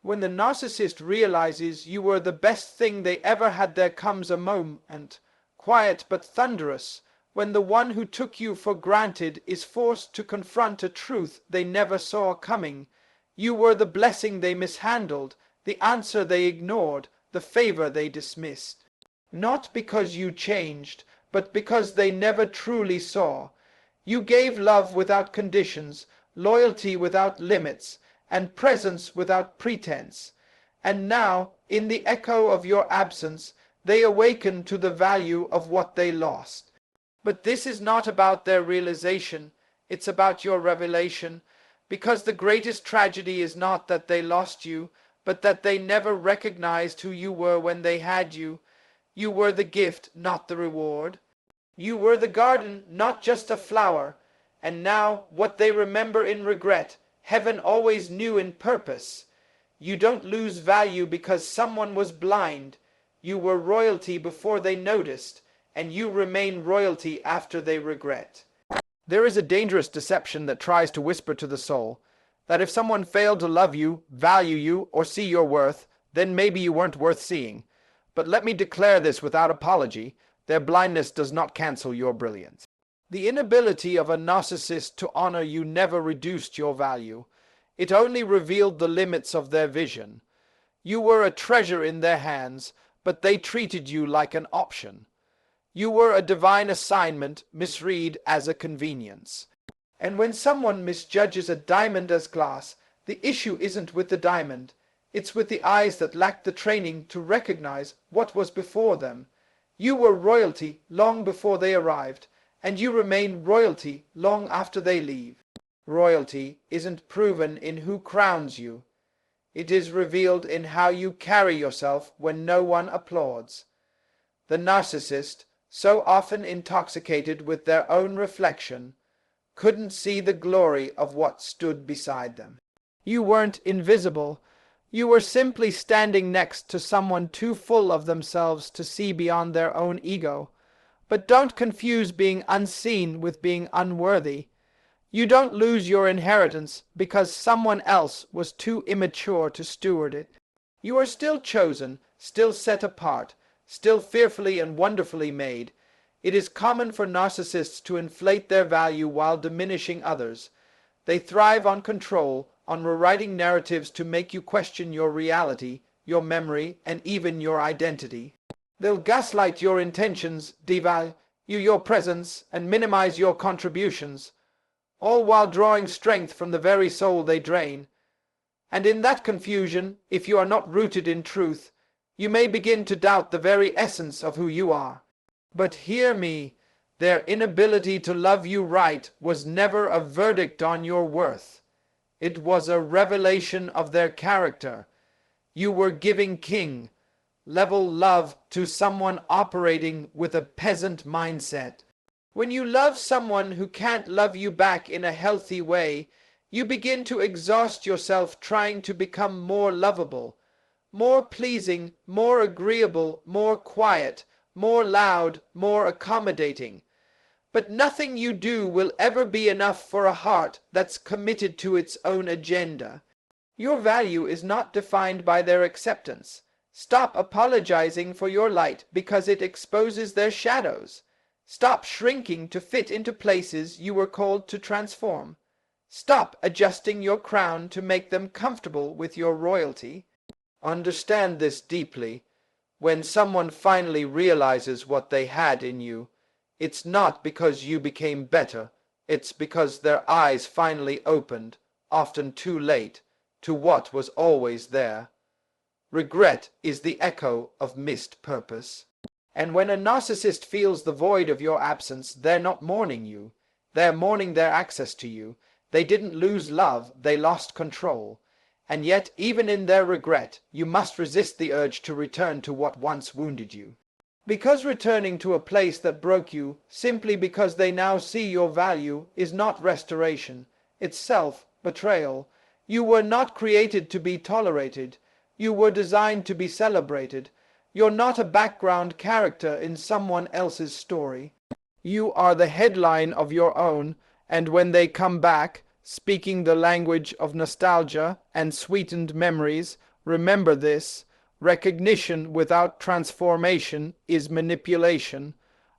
When the narcissist realizes you were the best thing they ever had, there comes a moment, quiet but thunderous, when the one who took you for granted is forced to confront a truth they never saw coming. You were the blessing they mishandled, the answer they ignored, the favor they dismissed. Not because you changed, but because they never truly saw. You gave love without conditions, loyalty without limits, and presence without pretense. And now, in the echo of your absence, they awaken to the value of what they lost. But this is not about their realization, it's about your revelation, because the greatest tragedy is not that they lost you, but that they never recognized who you were when they had you. You were the gift, not the reward. You were the garden, not just a flower. And now, what they remember in regret, heaven always knew in purpose. You don't lose value because someone was blind. You were royalty before they noticed, and you remain royalty after they regret. There is a dangerous deception that tries to whisper to the soul that if someone failed to love you, value you, or see your worth, then maybe you weren't worth seeing. But let me declare this without apology: their blindness does not cancel your brilliance. The inability of a narcissist to honor you never reduced your value. It only revealed the limits of their vision. You were a treasure in their hands, but they treated you like an option. You were a divine assignment, misread as a convenience. And when someone misjudges a diamond as glass, the issue isn't with the diamond. It's with the eyes that lacked the training to recognize what was before them. You were royalty long before they arrived, and you remain royalty long after they leave. Royalty isn't proven in who crowns you. It is revealed in how you carry yourself when no one applauds. The narcissist, so often intoxicated with their own reflection, couldn't see the glory of what stood beside them. You weren't invisible. You were simply standing next to someone too full of themselves to see beyond their own ego. But don't confuse being unseen with being unworthy. You don't lose your inheritance because someone else was too immature to steward it. You are still chosen, still set apart, still fearfully and wonderfully made. It is common for narcissists to inflate their value while diminishing others. They thrive on control, on rewriting narratives to make you question your reality, your memory, and even your identity. They'll gaslight your intentions, devalue your presence, and minimize your contributions, all while drawing strength from the very soul they drain. And in that confusion, if you are not rooted in truth, you may begin to doubt the very essence of who you are. But hear me, their inability to love you right was never a verdict on your worth. It was a revelation of their character. You were giving king, level love to someone operating with a peasant mindset. When you love someone who can't love you back in a healthy way, you begin to exhaust yourself trying to become more lovable, more pleasing, more agreeable, more quiet, more loud, more accommodating. But nothing you do will ever be enough for a heart that's committed to its own agenda. Your value is not defined by their acceptance. Stop apologizing for your light because it exposes their shadows. Stop shrinking to fit into places you were called to transform. Stop adjusting your crown to make them comfortable with your royalty. Understand this deeply. When someone finally realizes what they had in you, it's not because you became better, it's because their eyes finally opened, often too late, to what was always there. Regret is the echo of missed purpose. And when a narcissist feels the void of your absence, they're not mourning you. They're mourning their access to you. They didn't lose love, they lost control. And yet, even in their regret, you must resist the urge to return to what once wounded you. Because returning to a place that broke you, simply because they now see your value, is not restoration. It's self-betrayal. You were not created to be tolerated. You were designed to be celebrated. You're not a background character in someone else's story. You are the headline of your own, and when they come back, speaking the language of nostalgia and sweetened memories, Remember this: recognition without transformation is manipulation.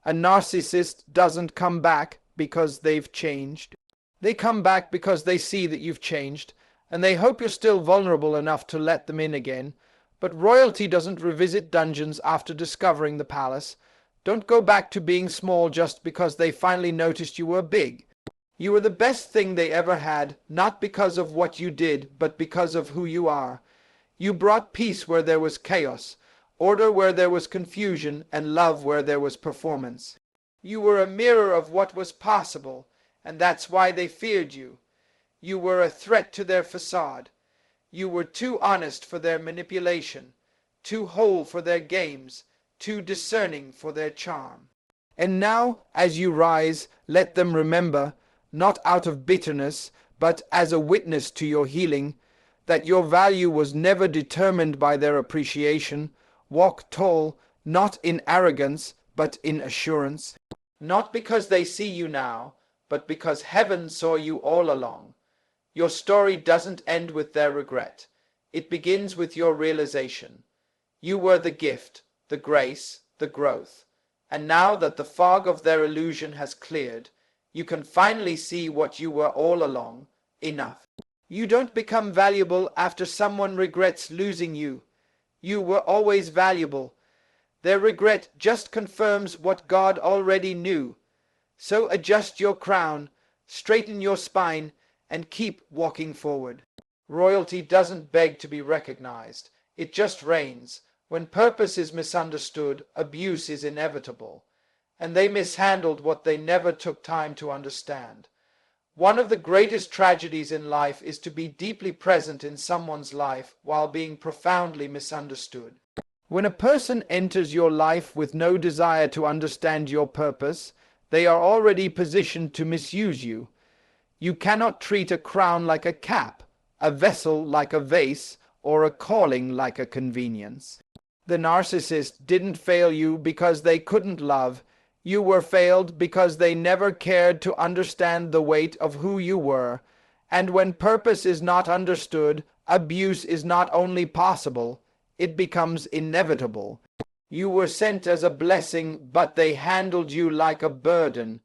A narcissist doesn't come back because they've changed. They come back because they see that you've changed, and they hope you're still vulnerable enough to let them in again. But royalty doesn't revisit dungeons after discovering the palace. Don't go back to being small just because they finally noticed you were big. You were the best thing they ever had, not because of what you did, but because of who you are. You brought peace where there was chaos, order where there was confusion, and love where there was performance. You were a mirror of what was possible, and that's why they feared you. You were a threat to their facade. You were too honest for their manipulation, too whole for their games, too discerning for their charm. And now, as you rise, let them remember, not out of bitterness, but as a witness to your healing, that your value was never determined by their appreciation. Walk tall, not in arrogance, but in assurance. Not because they see you now, but because heaven saw you all along. Your story doesn't end with their regret. It begins with your realization. You were the gift, the grace, the growth. And now that the fog of their illusion has cleared, you can finally see what you were all along. Enough. You don't become valuable after someone regrets losing you. You were always valuable. Their regret just confirms what God already knew. So adjust your crown, straighten your spine, and keep walking forward. Royalty doesn't beg to be recognized. It just reigns. When purpose is misunderstood, abuse is inevitable. And they mishandled what they never took time to understand. One of the greatest tragedies in life is to be deeply present in someone's life while being profoundly misunderstood. When a person enters your life with no desire to understand your purpose, they are already positioned to misuse you. You cannot treat a crown like a cap, a vessel like a vase, or a calling like a convenience. The narcissist didn't fail you because they couldn't love. You were failed because they never cared to understand the weight of who you were. And when purpose is not understood, abuse is not only possible, it becomes inevitable. You were sent as a blessing, but they handled you like a burden.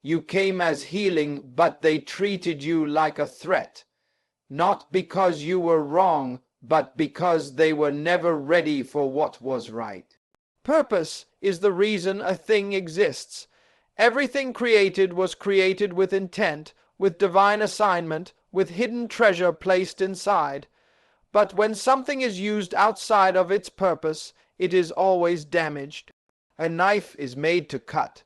You came as healing, but they treated you like a threat. Not because you were wrong, but because they were never ready for what was right. Purpose is the reason a thing exists. Everything created was created with intent, with divine assignment, with hidden treasure placed inside. But when something is used outside of its purpose, it is always damaged. A knife is made to cut,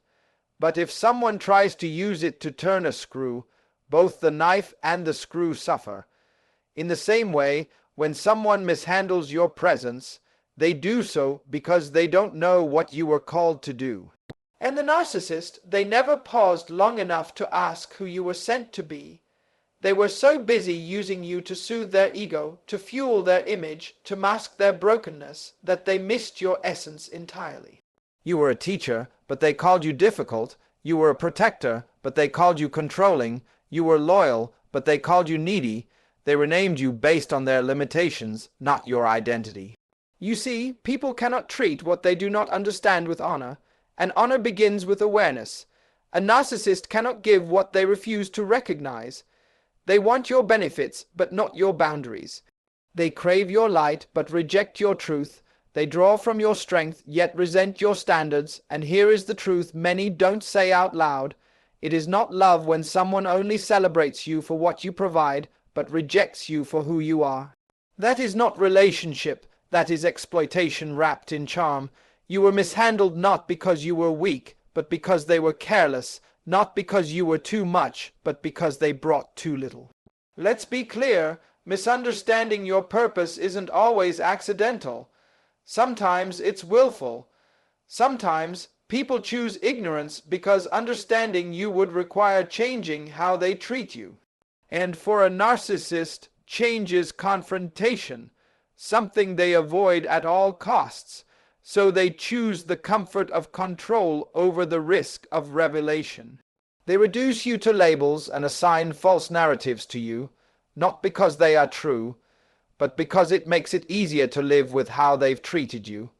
but if someone tries to use it to turn a screw, both the knife and the screw suffer. In the same way, when someone mishandles your presence, they do so because they don't know what you were called to do. And the narcissist, they never paused long enough to ask who you were sent to be. They were so busy using you to soothe their ego, to fuel their image, to mask their brokenness, that they missed your essence entirely. You were a teacher, but they called you difficult. You were a protector, but they called you controlling. You were loyal, but they called you needy. They renamed you based on their limitations, not your identity. You see, people cannot treat what they do not understand with honor, and honor begins with awareness. A narcissist cannot give what they refuse to recognize. They want your benefits, but not your boundaries. They crave your light, but reject your truth. They draw from your strength, yet resent your standards, and here is the truth many don't say out loud. It is not love when someone only celebrates you for what you provide, but rejects you for who you are. That is not relationship. That is exploitation wrapped in charm. You were mishandled not because you were weak, but because they were careless, not because you were too much, but because they brought too little. Let's be clear, misunderstanding your purpose isn't always accidental. Sometimes it's willful. Sometimes people choose ignorance because understanding you would require changing how they treat you. And for a narcissist, change is confrontation, something they avoid at all costs, so they choose the comfort of control over the risk of revelation. They reduce you to labels and assign false narratives to you, not because they are true, but because it makes it easier to live with how they've treated you.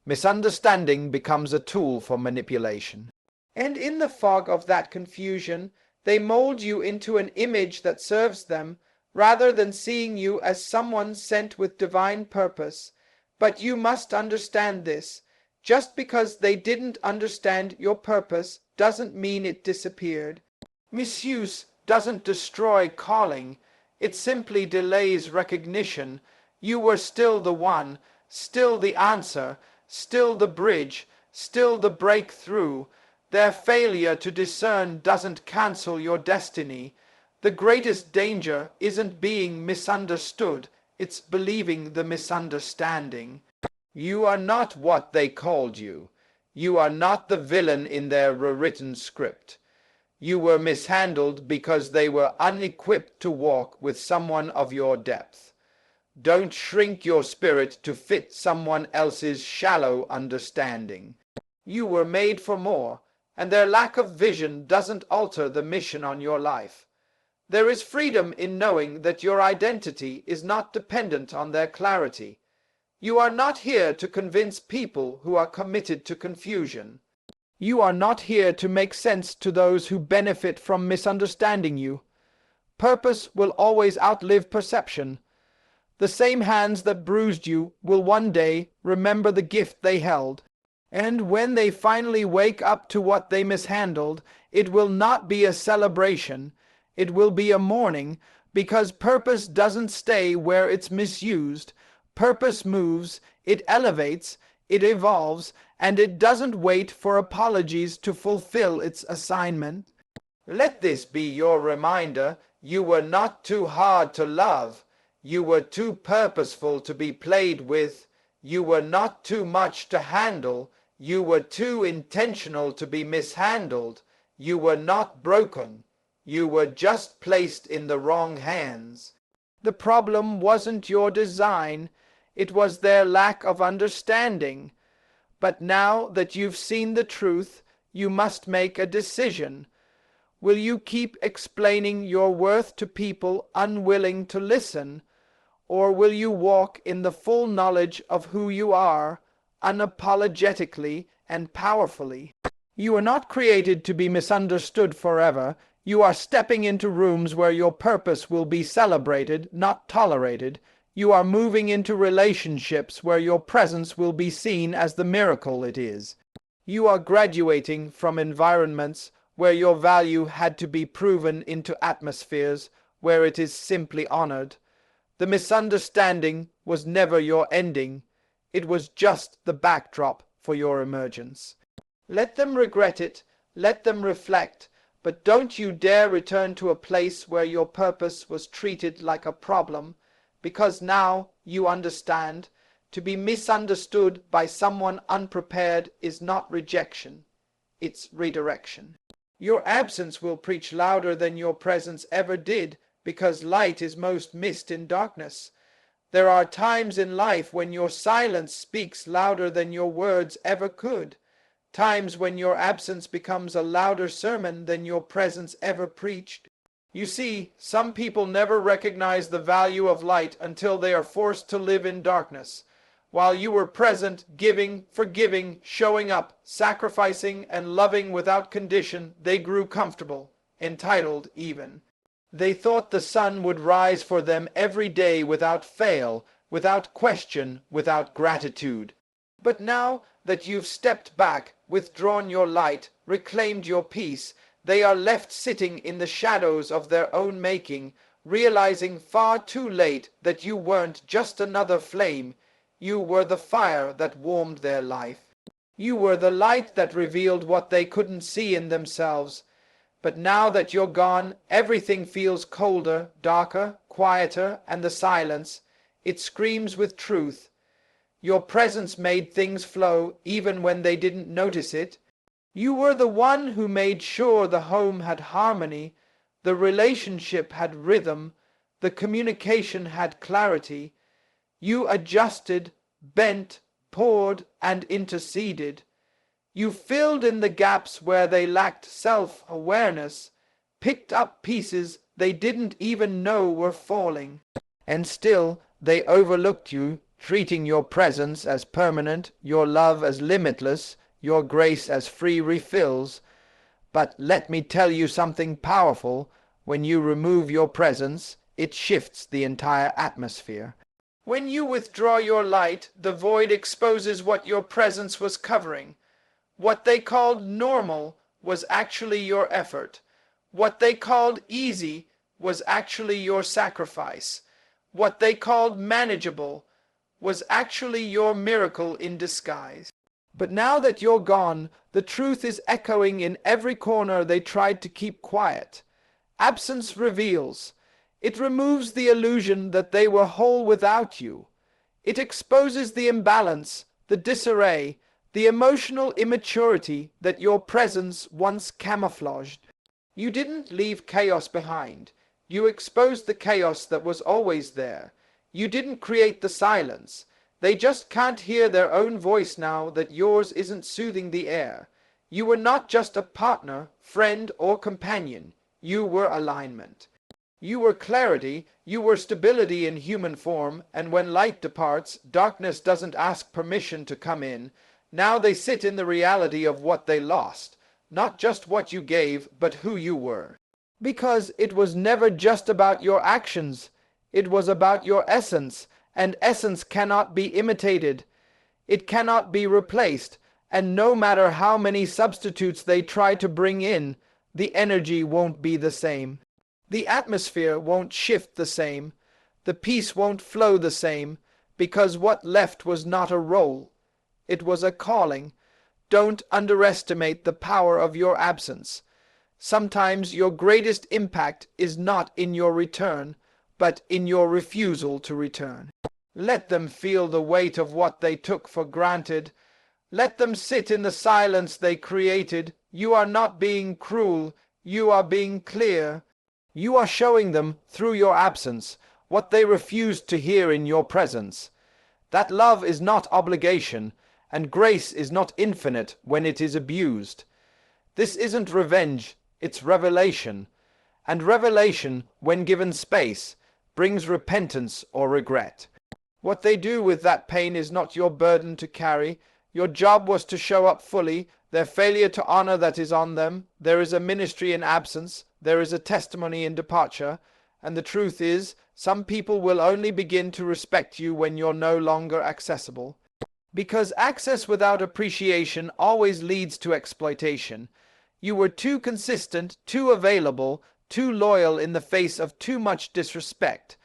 Misunderstanding becomes a tool for manipulation. And in the fog of that confusion, they mold you into an image that serves them, rather than seeing you as someone sent with divine purpose. But you must understand this. Just because they didn't understand your purpose doesn't mean it disappeared. Misuse doesn't destroy calling. It simply delays recognition. You were still the one, still the answer, still the bridge, still the breakthrough. Their failure to discern doesn't cancel your destiny. The greatest danger isn't being misunderstood, it's believing the misunderstanding. You are not what they called you. You are not the villain in their rewritten script. You were mishandled because they were unequipped to walk with someone of your depth. Don't shrink your spirit to fit someone else's shallow understanding. You were made for more, and their lack of vision doesn't alter the mission on your life. There is freedom in knowing that your identity is not dependent on their clarity. You are not here to convince people who are committed to confusion. You are not here to make sense to those who benefit from misunderstanding you. Purpose will always outlive perception. The same hands that bruised you will one day remember the gift they held. And when they finally wake up to what they mishandled, it will not be a celebration. It will be a mourning, because purpose doesn't stay where it's misused. Purpose moves, it elevates, it evolves, and it doesn't wait for apologies to fulfill its assignment. Let this be your reminder. You were not too hard to love. You were too purposeful to be played with. You were not too much to handle. You were too intentional to be mishandled. You were not broken. You were just placed in the wrong hands. The problem wasn't your design. It was their lack of understanding. But now that you've seen the truth, you must make a decision. Will you keep explaining your worth to people unwilling to listen? Or will you walk in the full knowledge of who you are, unapologetically and powerfully? You are not created to be misunderstood forever. You are stepping into rooms where your purpose will be celebrated, not tolerated. You are moving into relationships where your presence will be seen as the miracle it is. You are graduating from environments where your value had to be proven into atmospheres where it is simply honored. The misunderstanding was never your ending. It was just the backdrop for your emergence. Let them regret it. Let them reflect. But don't you dare return to a place where your purpose was treated like a problem, because now you understand. To be misunderstood by someone unprepared is not rejection. It's redirection. Your absence will preach louder than your presence ever did, because light is most missed in darkness. There are times in life when your silence speaks louder than your words ever could. Times when your absence becomes a louder sermon than your presence ever preached. You see, some people never recognize the value of light until they are forced to live in darkness. While you were present, giving, forgiving, showing up, sacrificing, and loving without condition, they grew comfortable, entitled even. They thought the sun would rise for them every day without fail, without question, without gratitude. But now that you've stepped back, withdrawn your light, reclaimed your peace, they are left sitting in the shadows of their own making, realizing far too late that you weren't just another flame. You were the fire that warmed their life. You were the light that revealed what they couldn't see in themselves. But now that you're gone, everything feels colder, darker, quieter, and the silence, it screams with truth. Your presence made things flow even when they didn't notice it. You were the one who made sure the home had harmony, the relationship had rhythm, the communication had clarity. You adjusted, bent, poured, and interceded. You filled in the gaps where they lacked self-awareness, picked up pieces they didn't even know were falling. And still, They overlooked you, treating your presence as permanent, your love as limitless, your grace as free refills. But let me tell you something powerful. When you remove your presence, it shifts the entire atmosphere. When you withdraw your light, the void exposes what your presence was covering. What they called normal was actually your effort. What they called easy was actually your sacrifice. What they called manageable was actually your miracle in disguise. But now that you're gone, the truth is echoing in every corner they tried to keep quiet. Absence reveals. It removes the illusion that they were whole without you. It exposes the imbalance, the disarray, the emotional immaturity that your presence once camouflaged. You didn't leave chaos behind. You exposed the chaos that was always there. You didn't create the silence. They just can't hear their own voice now that yours isn't soothing the air. You were not just a partner, friend, or companion. You were alignment. You were clarity, you were stability in human form, and when light departs, darkness doesn't ask permission to come in. Now they sit in the reality of what they lost, not just what you gave, but who you were. Because it was never just about your actions, it was about your essence, and essence cannot be imitated. It cannot be replaced, and no matter how many substitutes they try to bring in, the energy won't be the same. The atmosphere won't shift the same. The peace won't flow the same, because what left was not a role. It was a calling. Don't underestimate the power of your absence. Sometimes your greatest impact is not in your return, but in your refusal to return. Let them feel the weight of what they took for granted. Let them sit in the silence they created. You are not being cruel. You are being clear. You are showing them, through your absence, what they refused to hear in your presence. That love is not obligation, and grace is not infinite when it is abused. This isn't revenge, it's revelation. And revelation, when given space, brings repentance or regret. What they do with that pain is not your burden to carry. Your job was to show up fully. Their failure to honor that is on them. There is a ministry in absence. There is a testimony in departure. And the truth is, some people will only begin to respect you when you're no longer accessible. Because access without appreciation always leads to exploitation. You were too consistent, too available, too loyal in the face of too much disrespect.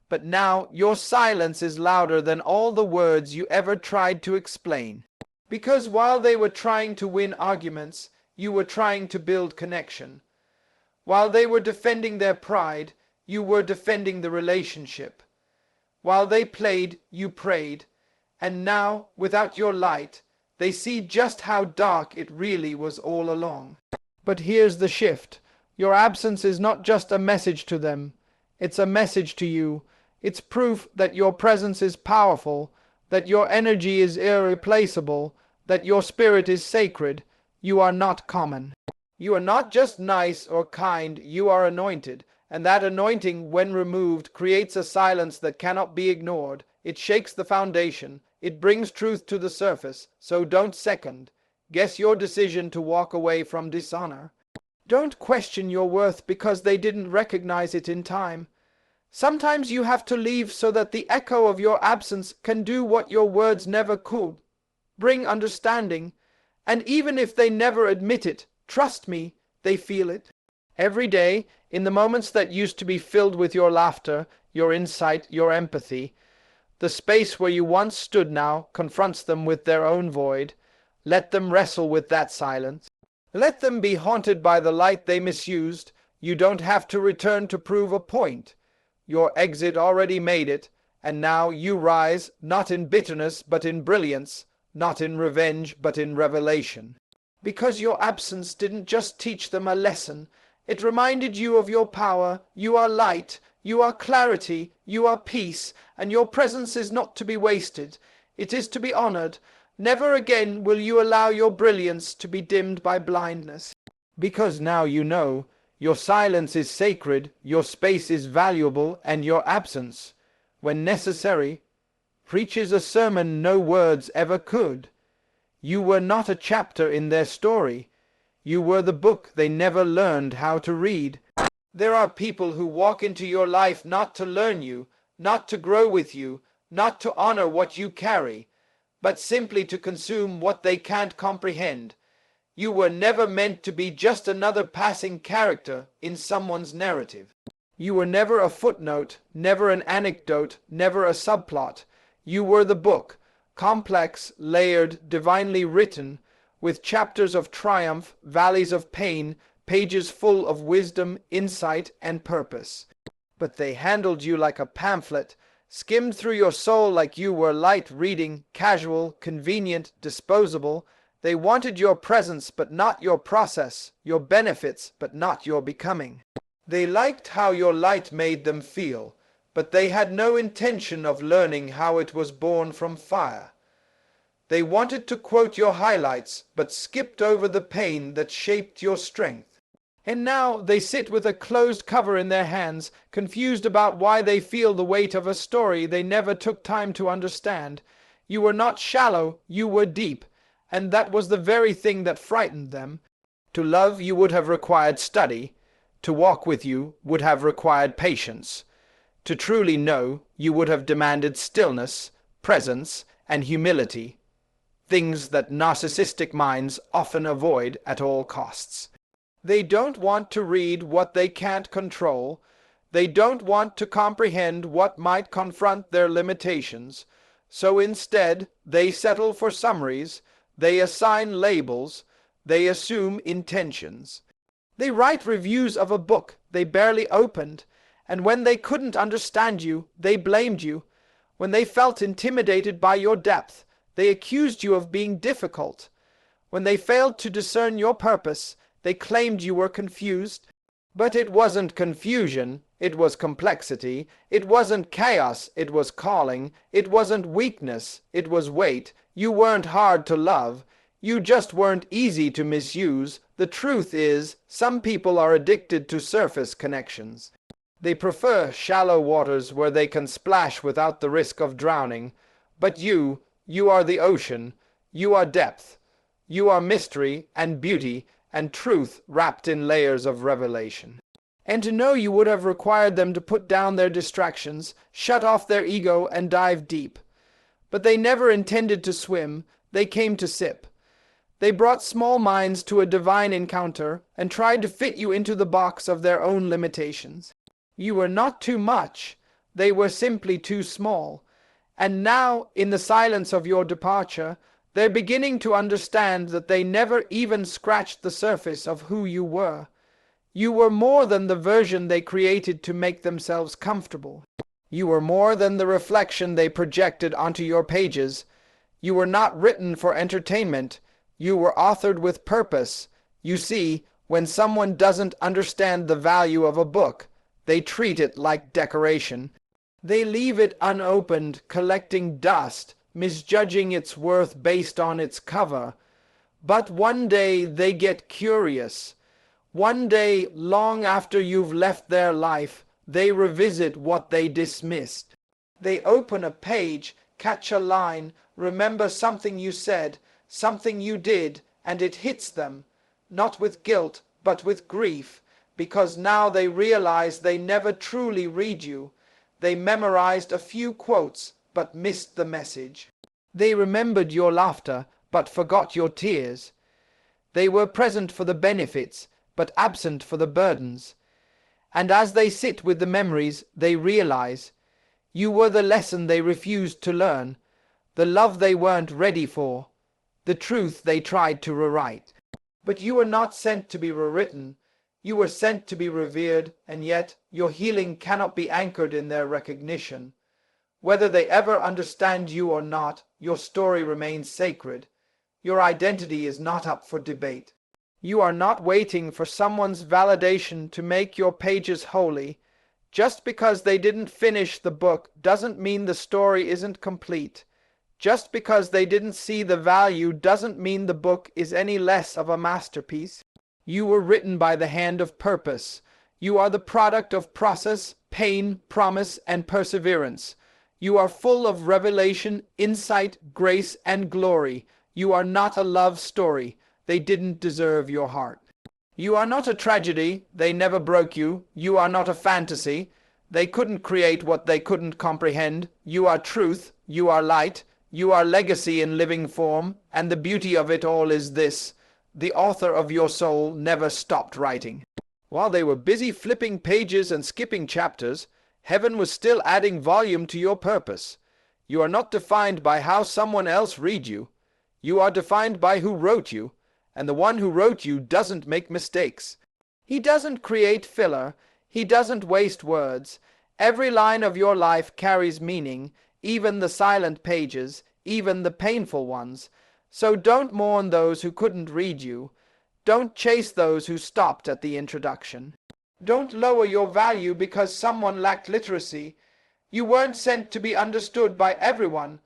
But now your silence is louder than all the words you ever tried to explain. Because while they were trying to win arguments, you were trying to build connection. While they were defending their pride, you were defending the relationship. While they played, you prayed. And now, without your light, they see just how dark it really was all along. But here's the shift. Your absence is not just a message to them. It's a message to you. It's proof that your presence is powerful, that your energy is irreplaceable, that your spirit is sacred. You are not common. You are not just nice or kind, you are anointed. And that anointing, when removed, creates a silence that cannot be ignored. It shakes the foundation. It brings truth to the surface. So don't second. Guess your decision to walk away from dishonor. Don't question your worth because they didn't recognize it in time. Sometimes you have to leave so that the echo of your absence can do what your words never could. Bring understanding. And even if they never admit it, trust me, they feel it. Every day, in the moments that used to be filled with your laughter, your insight, your empathy, the space where you once stood now confronts them with their own void. Let them wrestle with that silence. Let them be haunted by the light they misused. You don't have to return to prove a point. Your exit already made it, and now you rise, not in bitterness but in brilliance, not in revenge but in revelation. Because your absence didn't just teach them a lesson, it reminded you of your power. You are light, you are clarity, you are peace, and your presence is not to be wasted. It is to be honored. Never again will you allow your brilliance to be dimmed by blindness. Because now you know, your silence is sacred, your space is valuable, and your absence, when necessary, preaches a sermon no words ever could. You were not a chapter in their story. You were the book they never learned how to read. There are people who walk into your life not to learn you, not to grow with you, not to honor what you carry, but simply to consume what they can't comprehend. You were never meant to be just another passing character in someone's narrative. You were never a footnote, never an anecdote, never a subplot. You were the book, complex, layered, divinely written, with chapters of triumph, valleys of pain, pages full of wisdom, insight, and purpose. But they handled you like a pamphlet, skimmed through your soul like you were light reading, casual, convenient, disposable. They wanted your presence but not your process, your benefits but not your becoming. They liked how your light made them feel, but they had no intention of learning how it was born from fire. They wanted to quote your highlights, but skipped over the pain that shaped your strength. And now they sit with a closed cover in their hands, confused about why they feel the weight of a story they never took time to understand. You were not shallow, you were deep, and that was the very thing that frightened them. To love you would have required study. To walk with you would have required patience. To truly know you would have demanded stillness, presence, and humility, things that narcissistic minds often avoid at all costs. They don't want to read what they can't control. They don't want to comprehend what might confront their limitations. So instead, they settle for summaries, they assign labels, they assume intentions. They write reviews of a book they barely opened, and when they couldn't understand you, they blamed you. When they felt intimidated by your depth, they accused you of being difficult. When they failed to discern your purpose, they claimed you were confused. But it wasn't confusion, it was complexity. It wasn't chaos, it was calling. It wasn't weakness, it was weight. You weren't hard to love. You just weren't easy to misuse. The truth is, some people are addicted to surface connections. They prefer shallow waters where they can splash without the risk of drowning. But you are the ocean. You are depth. You are mystery and beauty and truth wrapped in layers of revelation. And to know you would have required them to put down their distractions, shut off their ego, and dive deep. But they never intended to swim, they came to sip. They brought small minds to a divine encounter, and tried to fit you into the box of their own limitations. You were not too much, they were simply too small. And now, in the silence of your departure, they're beginning to understand that they never even scratched the surface of who you were. You were more than the version they created to make themselves comfortable. You were more than the reflection they projected onto your pages. You were not written for entertainment. You were authored with purpose. You see, when someone doesn't understand the value of a book, they treat it like decoration. They leave it unopened, collecting dust, misjudging its worth based on its cover. But one day they get curious. One day, long after you've left their life, they revisit what they dismissed. They open a page, catch a line, remember something you said, something you did, and it hits them, not with guilt, but with grief, because now they realize they never truly read you. They memorized a few quotes, but missed the message. They remembered your laughter, but forgot your tears. They were present for the benefits, but absent for the burdens. And as they sit with the memories, they realize you were the lesson they refused to learn, the love they weren't ready for, the truth they tried to rewrite. But you were not sent to be rewritten. You were sent to be revered, and yet your healing cannot be anchored in their recognition. Whether they ever understand you or not, your story remains sacred. Your identity is not up for debate. You are not waiting for someone's validation to make your pages holy. Just because they didn't finish the book doesn't mean the story isn't complete. Just because they didn't see the value doesn't mean the book is any less of a masterpiece. You were written by the hand of purpose. You are the product of process, pain, promise, and perseverance. You are full of revelation, insight, grace, and glory. You are not a love story. They didn't deserve your heart. You are not a tragedy. They never broke you. You are not a fantasy. They couldn't create what they couldn't comprehend. You are truth. You are light. You are legacy in living form. And the beauty of it all is this: the author of your soul never stopped writing. While they were busy flipping pages and skipping chapters, heaven was still adding volume to your purpose. You are not defined by how someone else read you. You are defined by who wrote you, and the one who wrote you doesn't make mistakes. He doesn't create filler. He doesn't waste words. Every line of your life carries meaning, even the silent pages, even the painful ones. So don't mourn those who couldn't read you. Don't chase those who stopped at the introduction. Don't lower your value because someone lacked literacy. You weren't sent to be understood by everyone.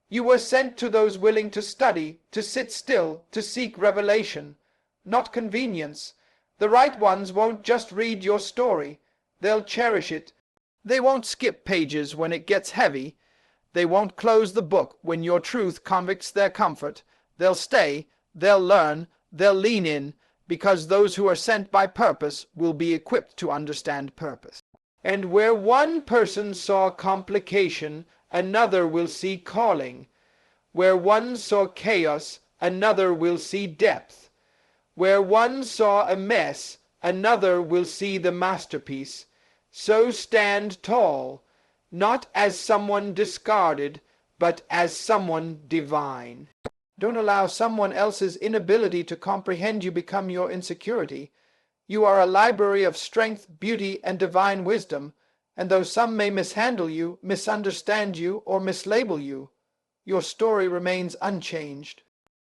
You were sent to those willing to study, to sit still, to seek revelation, not convenience. The right ones won't just read your story. They'll cherish it. They won't skip pages when it gets heavy. They won't close the book when your truth convicts their comfort. They'll stay, they'll learn, they'll lean in, because those who are sent by purpose will be equipped to understand purpose. And where one person saw complication, another will see calling. Where one saw chaos, another will see depth. Where one saw a mess, another will see the masterpiece. So stand tall, not as someone discarded, but as someone divine. Don't allow someone else's inability to comprehend you become your insecurity. You are a library of strength, beauty, and divine wisdom, and though some may mishandle you, misunderstand you, or mislabel you, your story remains unchanged.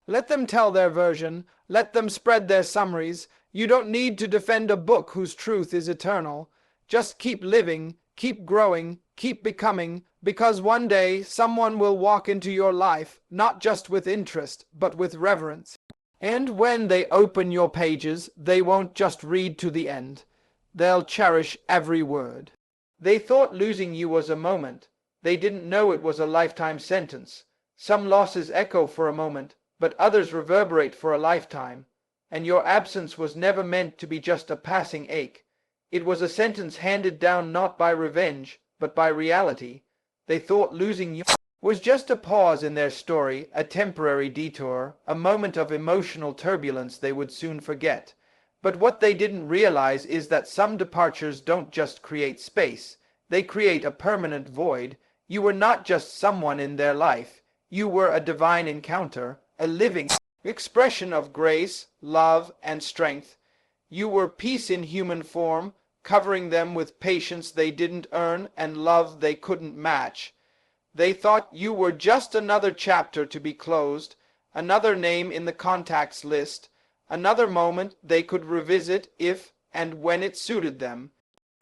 Let them tell their version. Let them spread their summaries. You don't need to defend a book whose truth is eternal. Just keep living, keep growing, keep becoming, because one day someone will walk into your life, not just with interest, but with reverence. And when they open your pages, they won't just read to the end. They'll cherish every word. They thought losing you was a moment. They didn't know it was a lifetime sentence. Some losses echo for a moment, but others reverberate for a lifetime. And your absence was never meant to be just a passing ache. It was a sentence handed down not by revenge, but by reality. They thought losing you was just a pause in their story, a temporary detour, a moment of emotional turbulence they would soon forget. But what they didn't realize is that some departures don't just create space. They create a permanent void. You were not just someone in their life. You were a divine encounter, a living expression of grace, love, and strength. You were peace in human form, covering them with patience they didn't earn and love they couldn't match. They thought you were just another chapter to be closed, another name in the contacts list, another moment they could revisit if and when it suited them.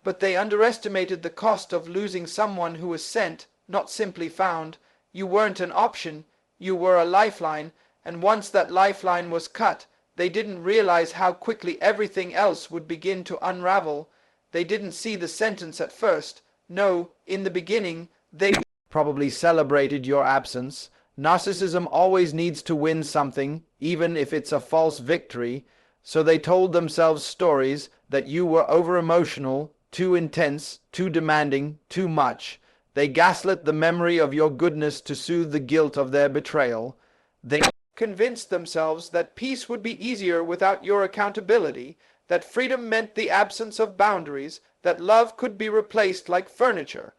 But they underestimated the cost of losing someone who was sent, not simply found. You weren't an option, you were a lifeline, and once that lifeline was cut, they didn't realize how quickly everything else would begin to unravel. They didn't see the sentence at first. No, in the beginning, they probably celebrated your absence. Narcissism always needs to win something, even if it's a false victory. So they told themselves stories that you were over-emotional, too intense, too demanding, too much. They gaslit the memory of your goodness to soothe the guilt of their betrayal. They convinced themselves that peace would be easier without your accountability, that freedom meant the absence of boundaries, that love could be replaced like furniture.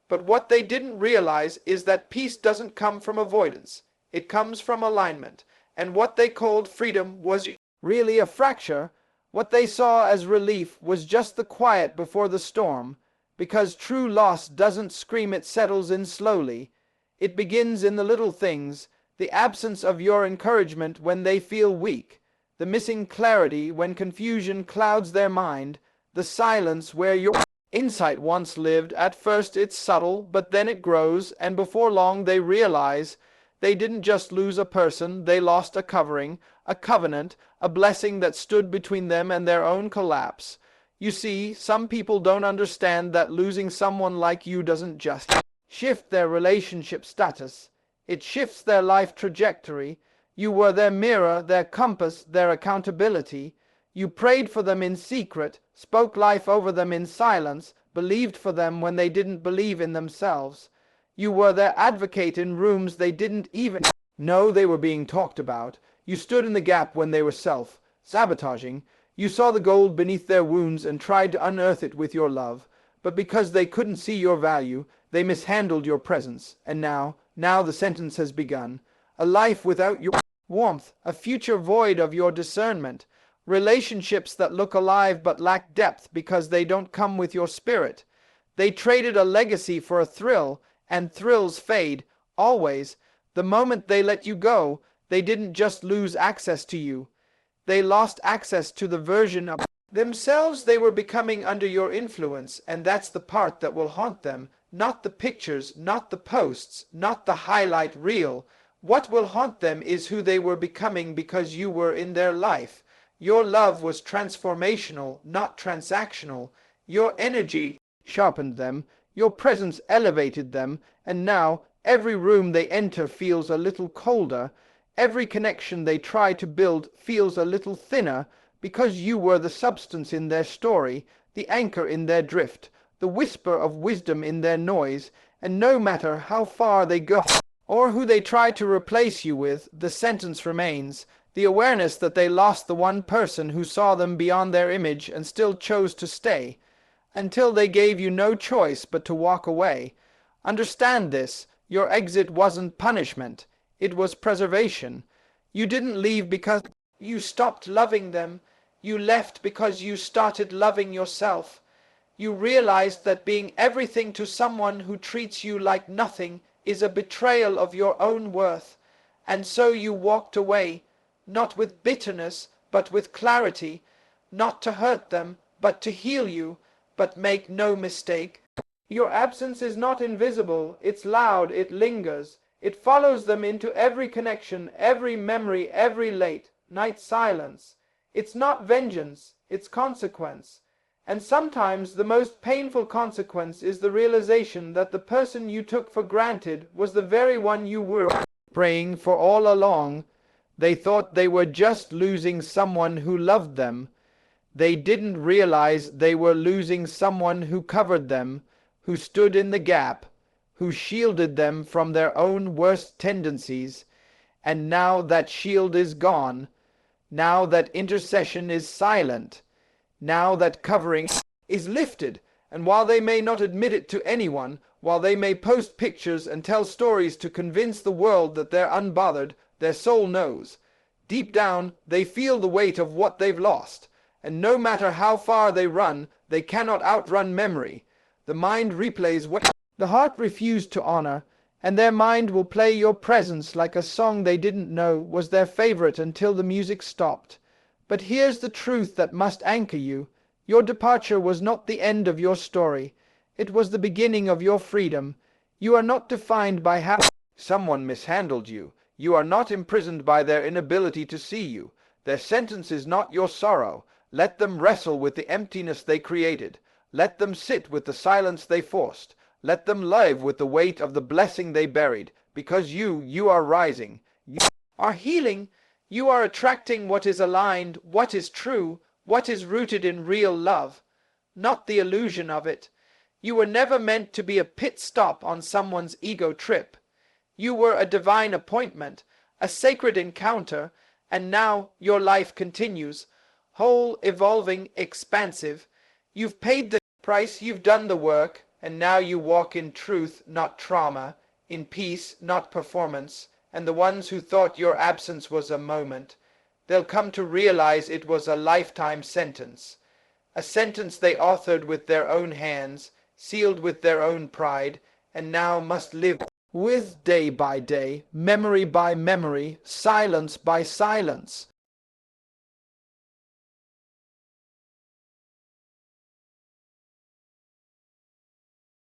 But what they didn't realize is that peace doesn't come from avoidance. It comes from alignment. And what they called freedom was really a fracture. What they saw as relief was just the quiet before the storm, because true loss doesn't scream, it settles in slowly. It begins in the little things, the absence of your encouragement when they feel weak, the missing clarity when confusion clouds their mind, the silence where your insight once lived. At first it's subtle, but then it grows, and before long they realize they didn't just lose a person, they lost a covering, a covenant, a blessing that stood between them and their own collapse. You see, some people don't understand that losing someone like you doesn't just shift their relationship status. It shifts their life trajectory. You were their mirror, their compass, their accountability. You prayed for them in secret, spoke life over them in silence, believed for them when they didn't believe in themselves. You were their advocate in rooms they didn't even know they were being talked about. You stood in the gap when they were self-sabotaging. You saw the gold beneath their wounds and tried to unearth it with your love. But because they couldn't see your value, they mishandled your presence. And now the sentence has begun. A life without your warmth, a future void of your discernment. Relationships that look alive but lack depth because they don't come with your spirit. They traded a legacy for a thrill, and thrills fade, always. The moment they let you go, they didn't just lose access to you. They lost access to the version of themselves they were becoming under your influence, and that's the part that will haunt them. Not the pictures, not the posts, not the highlight reel. What will haunt them is who they were becoming because you were in their life. Your love was transformational, not transactional. Your energy sharpened them, your presence elevated them, and now every room they enter feels a little colder. Every connection they try to build feels a little thinner, because you were the substance in their story, the anchor in their drift, the whisper of wisdom in their noise. And no matter how far they go or who they try to replace you with, the sentence remains. The awareness that they lost the one person who saw them beyond their image and still chose to stay, until they gave you no choice but to walk away. Understand this. Your exit wasn't punishment. It was preservation. You didn't leave because you stopped loving them. You left because you started loving yourself. You realized that being everything to someone who treats you like nothing is a betrayal of your own worth. And so you walked away, not with bitterness, but with clarity, not to hurt them, but to heal you. But make no mistake, your absence is not invisible. It's loud, it lingers. It follows them into every connection, every memory, every late night silence. It's not vengeance, it's consequence. And sometimes the most painful consequence is the realization that the person you took for granted was the very one you were praying for all along. They thought they were just losing someone who loved them. They didn't realize they were losing someone who covered them, who stood in the gap, who shielded them from their own worst tendencies. And now that shield is gone. Now that intercession is silent. Now that covering is lifted. And while they may not admit it to anyone, while they may post pictures and tell stories to convince the world that they're unbothered, their soul knows. Deep down, they feel the weight of what they've lost. And no matter how far they run, they cannot outrun memory. The mind replays what the heart refused to honor, and their mind will play your presence like a song they didn't know was their favorite until the music stopped. But here's the truth that must anchor you. Your departure was not the end of your story. It was the beginning of your freedom. You are not defined by how someone mishandled you. You are not imprisoned by their inability to see you. Their sentence is not your sorrow. Let them wrestle with the emptiness they created. Let them sit with the silence they forced. Let them live with the weight of the blessing they buried. Because you are rising. You are healing. You are attracting what is aligned, what is true, what is rooted in real love, not the illusion of it. You were never meant to be a pit stop on someone's ego trip. You were a divine appointment, a sacred encounter, and now your life continues. Whole, evolving, expansive. You've paid the price, you've done the work, and now you walk in truth, not trauma, in peace, not performance. And the ones who thought your absence was a moment, they'll come to realize it was a lifetime sentence. A sentence they authored with their own hands, sealed with their own pride, and now must live with day by day, memory by memory, silence by silence.